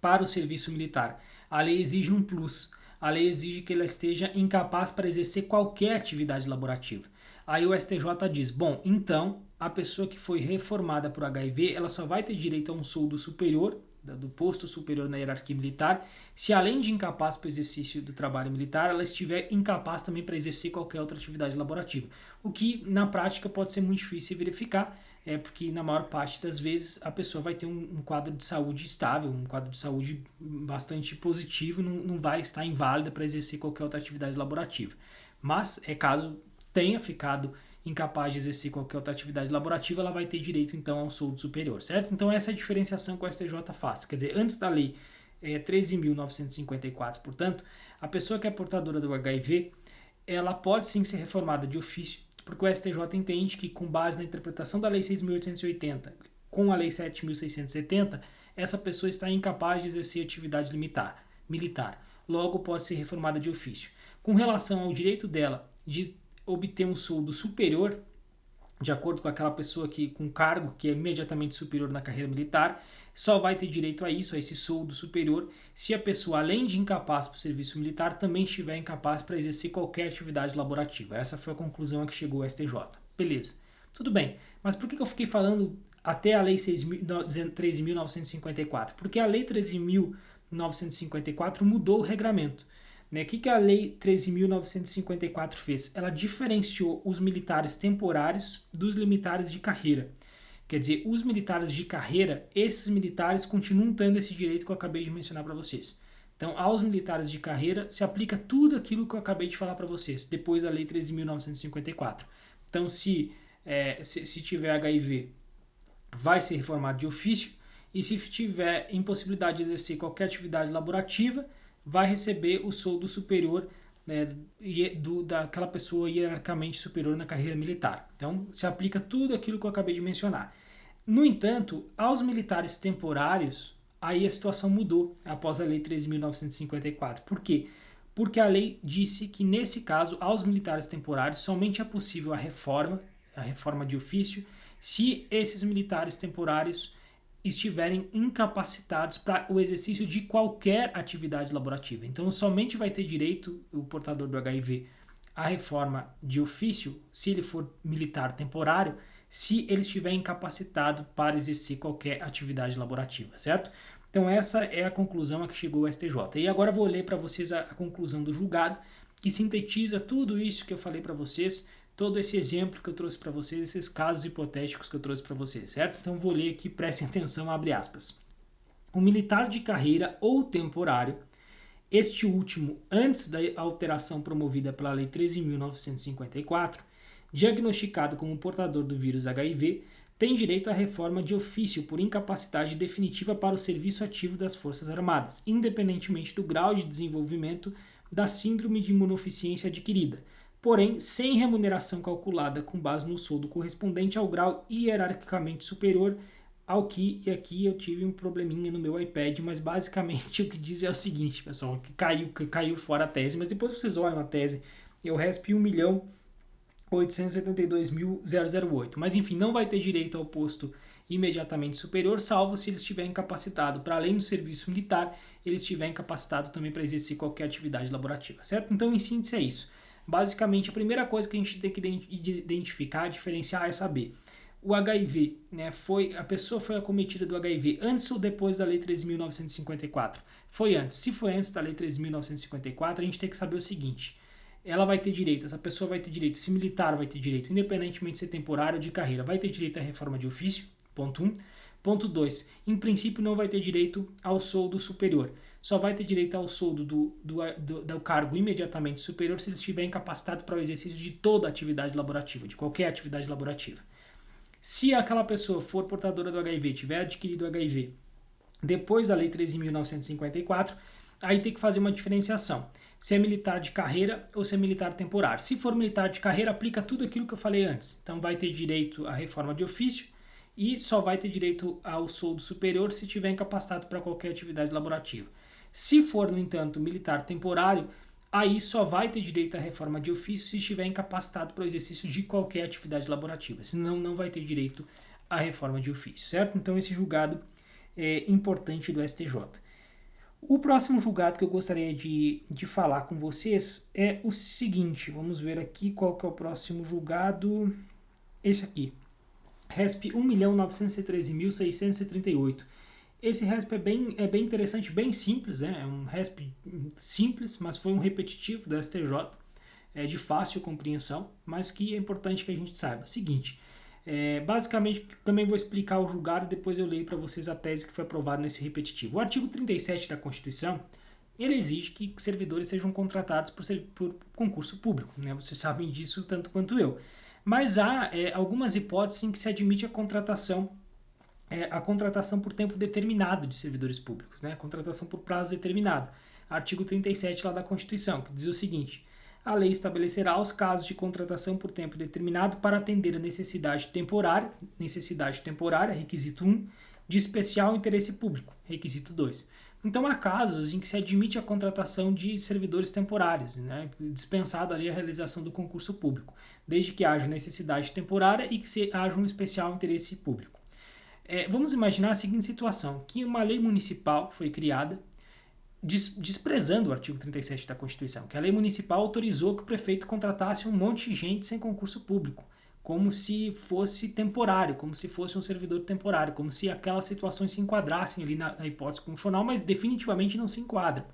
para o serviço militar. A lei exige um plus. A lei exige que ela esteja incapaz para exercer qualquer atividade laborativa. Aí o STJ diz, bom, então a pessoa que foi reformada por HIV, ela só vai ter direito a um soldo superior, do posto superior na hierarquia militar, se além de incapaz para o exercício do trabalho militar, ela estiver incapaz também para exercer qualquer outra atividade laborativa. O que na prática pode ser muito difícil de verificar, porque na maior parte das vezes a pessoa vai ter um quadro de saúde estável, um quadro de saúde bastante positivo, não vai estar inválida para exercer qualquer outra atividade laborativa. Mas, caso tenha ficado incapaz de exercer qualquer outra atividade laborativa, ela vai ter direito então ao soldo superior, certo? Então essa é a diferenciação que o STJ faz. Quer dizer, antes da lei 13.954, portanto, a pessoa que é portadora do HIV, ela pode sim ser reformada de ofício, porque o STJ entende que, com base na interpretação da lei 6.880, com a lei 7.670, essa pessoa está incapaz de exercer atividade militar. Logo, pode ser reformada de ofício. Com relação ao direito dela de obter um soldo superior, de acordo com aquela pessoa com cargo que é imediatamente superior na carreira militar, só vai ter direito a isso, a esse soldo superior, se a pessoa, além de incapaz para o serviço militar, também estiver incapaz para exercer qualquer atividade laborativa. Essa foi a conclusão a que chegou o STJ. Beleza. Tudo bem, mas por que eu fiquei falando até a lei 13.954? Porque a lei 13.954 mudou o regramento. O que a Lei 13.954 fez? Ela diferenciou os militares temporários dos militares de carreira. Quer dizer, os militares de carreira, esses militares continuam tendo esse direito que eu acabei de mencionar para vocês. Então, aos militares de carreira se aplica tudo aquilo que eu acabei de falar para vocês, depois da Lei 13.954. Então, se tiver HIV, vai ser reformado de ofício, e se tiver impossibilidade de exercer qualquer atividade laborativa, vai receber o soldo superior, né, daquela pessoa hierarquicamente superior na carreira militar. Então, se aplica tudo aquilo que eu acabei de mencionar. No entanto, aos militares temporários, aí a situação mudou após a Lei 13.954. Por quê? Porque a lei disse que, nesse caso, aos militares temporários, somente é possível a reforma de ofício, se esses militares temporários estiverem incapacitados para o exercício de qualquer atividade laborativa. Então, somente vai ter direito o portador do HIV à reforma de ofício, se ele for militar temporário, se ele estiver incapacitado para exercer qualquer atividade laborativa, certo? Então, essa é a conclusão a que chegou o STJ. E agora eu vou ler para vocês a conclusão do julgado, que sintetiza tudo isso que eu falei para vocês, todo esse exemplo que eu trouxe para vocês, esses casos hipotéticos que eu trouxe para vocês, certo? Então vou ler aqui, prestem atenção, abre aspas. O militar de carreira ou temporário, este último antes da alteração promovida pela Lei 13.954, diagnosticado como portador do vírus HIV, tem direito à reforma de ofício por incapacidade definitiva para o serviço ativo das Forças Armadas, independentemente do grau de desenvolvimento da síndrome de imunodeficiência adquirida, porém sem remuneração calculada com base no soldo correspondente ao grau hierarquicamente superior ao que, e aqui eu tive um probleminha no meu iPad, mas basicamente o que diz é o seguinte, pessoal, que caiu fora a tese, mas depois vocês olham a tese, é o RESP 1.872.008, mas enfim, não vai ter direito ao posto imediatamente superior, salvo se ele estiver incapacitado, para além do serviço militar, ele estiver incapacitado também para exercer qualquer atividade laborativa, certo? Então, em síntese, é isso. Basicamente, a primeira coisa que a gente tem que identificar, diferenciar, é saber o HIV, né, a pessoa foi acometida do HIV antes ou depois da Lei 13.954? Foi antes. Se foi antes da Lei 13.954, a gente tem que saber o seguinte, ela vai ter direito, essa pessoa vai ter direito, esse militar vai ter direito, independentemente de ser temporário ou de carreira, vai ter direito à reforma de ofício, ponto 1. Ponto 2, em princípio não vai ter direito ao soldo superior, só vai ter direito ao soldo do cargo imediatamente superior se ele estiver incapacitado para o exercício de toda a atividade laborativa, de qualquer atividade laborativa. Se aquela pessoa for portadora do HIV, tiver adquirido HIV depois da Lei 13.954, aí tem que fazer uma diferenciação. Se é militar de carreira ou se é militar temporário. Se for militar de carreira, aplica tudo aquilo que eu falei antes. Então vai ter direito à reforma de ofício e só vai ter direito ao soldo superior se tiver incapacitado para qualquer atividade laborativa. Se for, no entanto, militar temporário, aí só vai ter direito à reforma de ofício se estiver incapacitado para o exercício de qualquer atividade laborativa. Senão, não vai ter direito à reforma de ofício, certo? Então, esse julgado é importante do STJ. O próximo julgado que eu gostaria de falar com vocês é o seguinte. Vamos ver aqui qual que é o próximo julgado. Esse aqui. RESP 1.913.638. Esse RESP é bem interessante, bem simples, né? É um RESP simples, mas foi um repetitivo do STJ, de fácil compreensão, mas que é importante que a gente saiba. Seguinte, basicamente, também vou explicar o julgado e depois eu leio para vocês a tese que foi aprovada nesse repetitivo. O artigo 37 da Constituição, ele exige que servidores sejam contratados por concurso público, né? Vocês sabem disso tanto quanto eu. Mas há algumas hipóteses em que se admite a contratação por tempo determinado de servidores públicos, né? A contratação por prazo determinado. Artigo 37 lá da Constituição, que diz o seguinte: a lei estabelecerá os casos de contratação por tempo determinado para atender a necessidade temporária, requisito 1, de especial interesse público, requisito 2. Então, há casos em que se admite a contratação de servidores temporários, né, dispensada ali a realização do concurso público, desde que haja necessidade temporária e que haja um especial interesse público. Vamos imaginar a seguinte situação, que uma lei municipal foi criada desprezando o artigo 37 da Constituição, que a lei municipal autorizou que o prefeito contratasse um monte de gente sem concurso público, como se fosse temporário, como se fosse um servidor temporário, como se aquelas situações se enquadrassem ali na hipótese constitucional, mas definitivamente não se enquadram.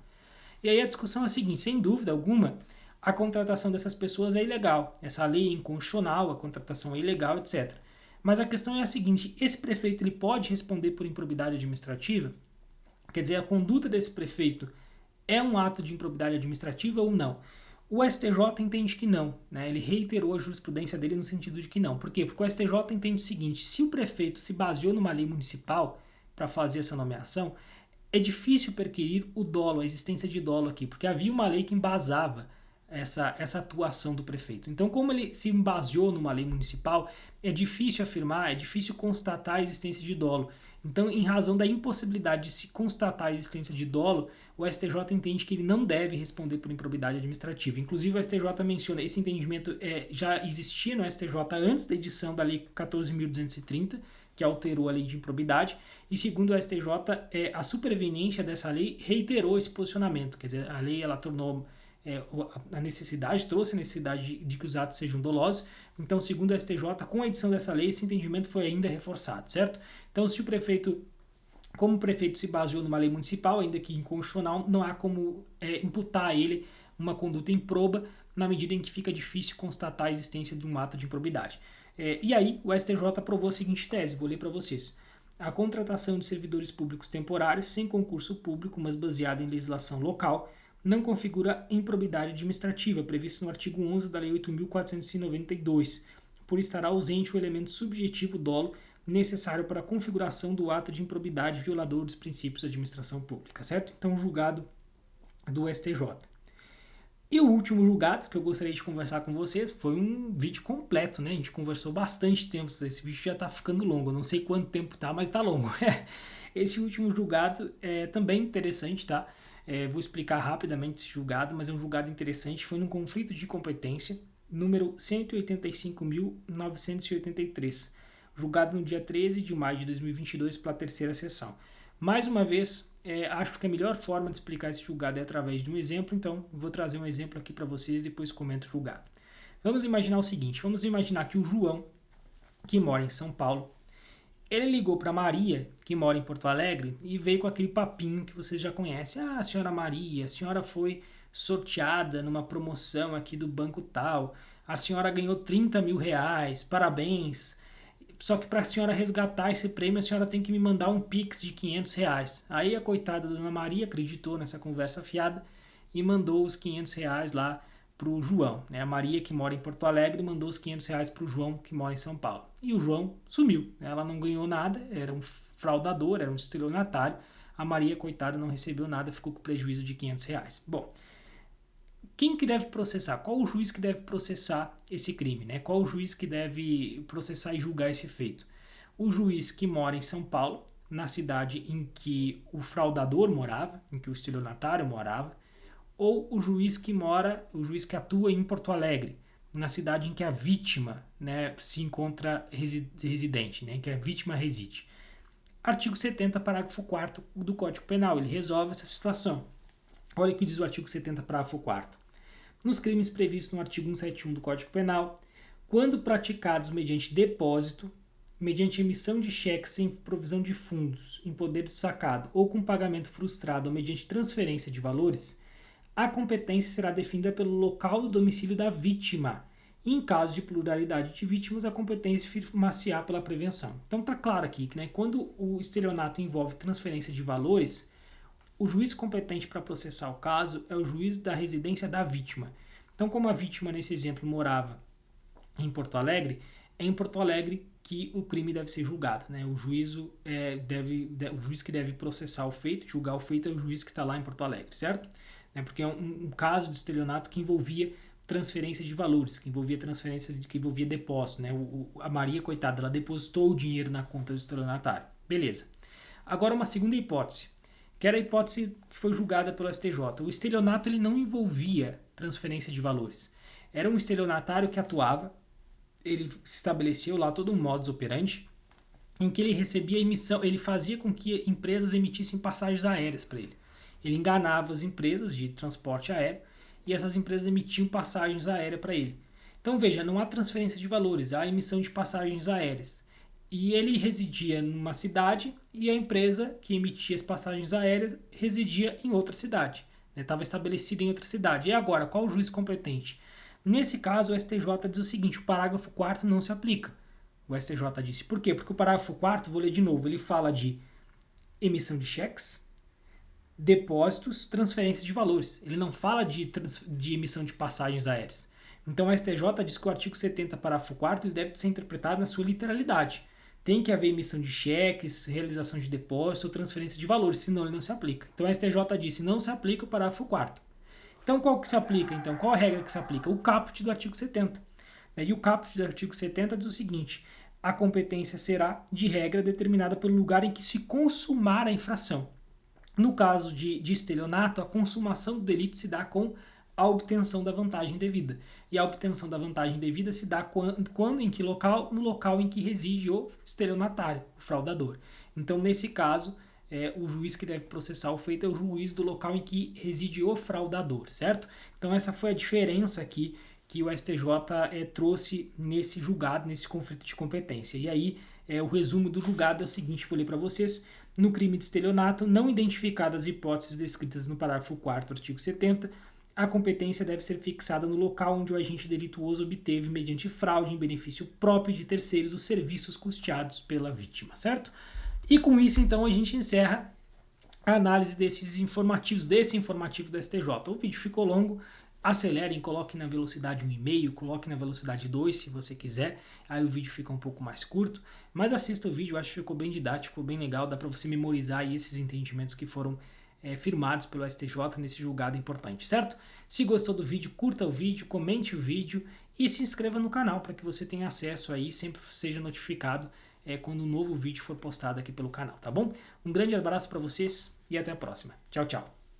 E aí a discussão é a seguinte: sem dúvida alguma, a contratação dessas pessoas é ilegal, essa lei é inconstitucional, a contratação é ilegal, etc. Mas a questão é a seguinte: esse prefeito ele pode responder por improbidade administrativa? Quer dizer, a conduta desse prefeito é um ato de improbidade administrativa ou não? O STJ entende que não, né? Ele reiterou a jurisprudência dele no sentido de que não. Por quê? Porque o STJ entende o seguinte: se o prefeito se baseou numa lei municipal para fazer essa nomeação, é difícil perquirir o dolo, a existência de dolo aqui, porque havia uma lei que embasava essa atuação do prefeito. Então, como ele se baseou numa lei municipal, é difícil afirmar, é difícil constatar a existência de dolo. Então, em razão da impossibilidade de se constatar a existência de dolo, o STJ entende que ele não deve responder por improbidade administrativa. Inclusive, o STJ menciona, esse entendimento já existia no STJ antes da edição da Lei 14.230, que alterou a lei de improbidade, e segundo o STJ, a superveniência dessa lei reiterou esse posicionamento. Quer dizer, a lei ela tornou trouxe a necessidade de que os atos sejam dolosos. Então, segundo o STJ, com a edição dessa lei, esse entendimento foi ainda reforçado, certo? Então, se o prefeito, como o prefeito se baseou numa lei municipal, ainda que inconstitucional, não há como imputar a ele uma conduta improba, na medida em que fica difícil constatar a existência de um ato de improbidade. E aí, o STJ aprovou a seguinte tese, vou ler para vocês. A contratação de servidores públicos temporários sem concurso público, mas baseada em legislação local, não configura improbidade administrativa, previsto no artigo 11 da Lei 8.492, por estar ausente o elemento subjetivo dolo necessário para a configuração do ato de improbidade violador dos princípios da administração pública, certo? Então, julgado do STJ. E o último julgado que eu gostaria de conversar com vocês foi um vídeo completo, né? A gente conversou bastante tempo, esse vídeo já está ficando longo, eu não sei quanto tempo tá, mas está longo. Esse último julgado é também interessante, tá? Vou explicar rapidamente esse julgado, mas é um julgado interessante. Foi num conflito de competência, número 185.983, julgado no dia 13 de maio de 2022 pela terceira sessão. Mais uma vez, acho que a melhor forma de explicar esse julgado é através de um exemplo, então vou trazer um exemplo aqui para vocês e depois comento o julgado. Vamos imaginar o seguinte, vamos imaginar que o João, que mora em São Paulo, ele ligou para Maria, que mora em Porto Alegre, e veio com aquele papinho que vocês já conhecem. Ah, senhora Maria, a senhora foi sorteada numa promoção aqui do banco tal, a senhora ganhou 30 mil reais, parabéns. Só que para a senhora resgatar esse prêmio, a senhora tem que me mandar um Pix de 500 reais. Aí a coitada da Dona Maria acreditou nessa conversa fiada e mandou os 500 reais lá para o João, né? A Maria, que mora em Porto Alegre, mandou os R$ 500 para o João, que mora em São Paulo. E o João sumiu, né? Ela não ganhou nada, era um fraudador, era um estelionatário. A Maria, coitada, não recebeu nada, ficou com prejuízo de R$ 500. Bom, quem que deve processar? Qual o juiz que deve processar esse crime, né? Qual o juiz que deve processar e julgar esse feito? O juiz que mora em São Paulo, na cidade em que o fraudador morava, em que o estelionatário morava, ou o juiz que atua em Porto Alegre, na cidade em que a vítima, né, se encontra residente, né, em que a vítima reside. Artigo 70, parágrafo 4º do Código Penal, ele resolve essa situação. Olha o que diz o artigo 70, parágrafo 4º. Nos crimes previstos no artigo 171 do Código Penal, quando praticados mediante depósito, mediante emissão de cheques sem provisão de fundos em poder do sacado ou com pagamento frustrado ou mediante transferência de valores, a competência será definida pelo local do domicílio da vítima. E em caso de pluralidade de vítimas, a competência firmar-se-á pela prevenção. Então está claro aqui que, né, quando o estelionato envolve transferência de valores, o juiz competente para processar o caso é o juiz da residência da vítima. Então, como a vítima, nesse exemplo, morava em Porto Alegre, é em Porto Alegre que o crime deve ser julgado, né? O juiz que deve processar o feito, julgar o feito, é o juiz que está lá em Porto Alegre, certo? Porque é um caso de estelionato que envolvia transferência de valores, que envolvia depósito, né? A Maria, coitada, ela depositou o dinheiro na conta do estelionatário. Beleza. Agora uma segunda hipótese, que era a hipótese que foi julgada pelo STJ. O estelionato ele não envolvia transferência de valores. Era um estelionatário que atuava, ele estabeleceu lá todo um modus operandi, em que ele recebia emissão, ele fazia com que empresas emitissem passagens aéreas para ele. Ele enganava as empresas de transporte aéreo e essas empresas emitiam passagens aéreas para ele. Então veja, não há transferência de valores, há emissão de passagens aéreas. E ele residia numa cidade e a empresa que emitia as passagens aéreas residia em outra cidade. Estava estabelecida em outra cidade. E agora, qual o juiz competente? Nesse caso, o STJ diz o seguinte, o parágrafo 4º não se aplica. O STJ disse. Por quê? Porque o parágrafo 4º, vou ler de novo, ele fala de emissão de cheques, depósitos, transferência de valores. Ele não fala de emissão de passagens aéreas. Então, o STJ diz que o artigo 70, parágrafo 4º, ele deve ser interpretado na sua literalidade. Tem que haver emissão de cheques, realização de depósito ou transferência de valores, senão ele não se aplica. Então, o STJ disse, não se aplica o parágrafo 4º. Então, qual que se aplica? Então, qual a regra que se aplica? O caput do artigo 70. E o caput do artigo 70 diz o seguinte, a competência será, de regra, determinada pelo lugar em que se consumar a infração. No caso de estelionato, a consumação do delito se dá com a obtenção da vantagem devida. E a obtenção da vantagem devida se dá quando em que local? No local em que reside o estelionatário, o fraudador. Então, nesse caso, o juiz que deve processar o feito é o juiz do local em que reside o fraudador, certo? Então, essa foi a diferença aqui que o STJ trouxe nesse julgado, nesse conflito de competência. E aí, o resumo do julgado é o seguinte, vou ler para vocês. No crime de estelionato, não identificadas as hipóteses descritas no parágrafo 4º do artigo 70, a competência deve ser fixada no local onde o agente delituoso obteve, mediante fraude em benefício próprio de terceiros, os serviços custeados pela vítima, certo? E com isso, então, a gente encerra a análise desse informativo do STJ. O vídeo ficou longo, acelerem, coloquem na velocidade 1,5, coloquem na velocidade 2 se você quiser, aí o vídeo fica um pouco mais curto, mas assista o vídeo, eu acho que ficou bem didático, ficou bem legal, dá para você memorizar aí esses entendimentos que foram firmados pelo STJ nesse julgado importante, certo? Se gostou do vídeo, curta o vídeo, comente o vídeo e se inscreva no canal para que você tenha acesso aí, sempre seja notificado quando um novo vídeo for postado aqui pelo canal, tá bom? Um grande abraço para vocês e até a próxima. Tchau, tchau.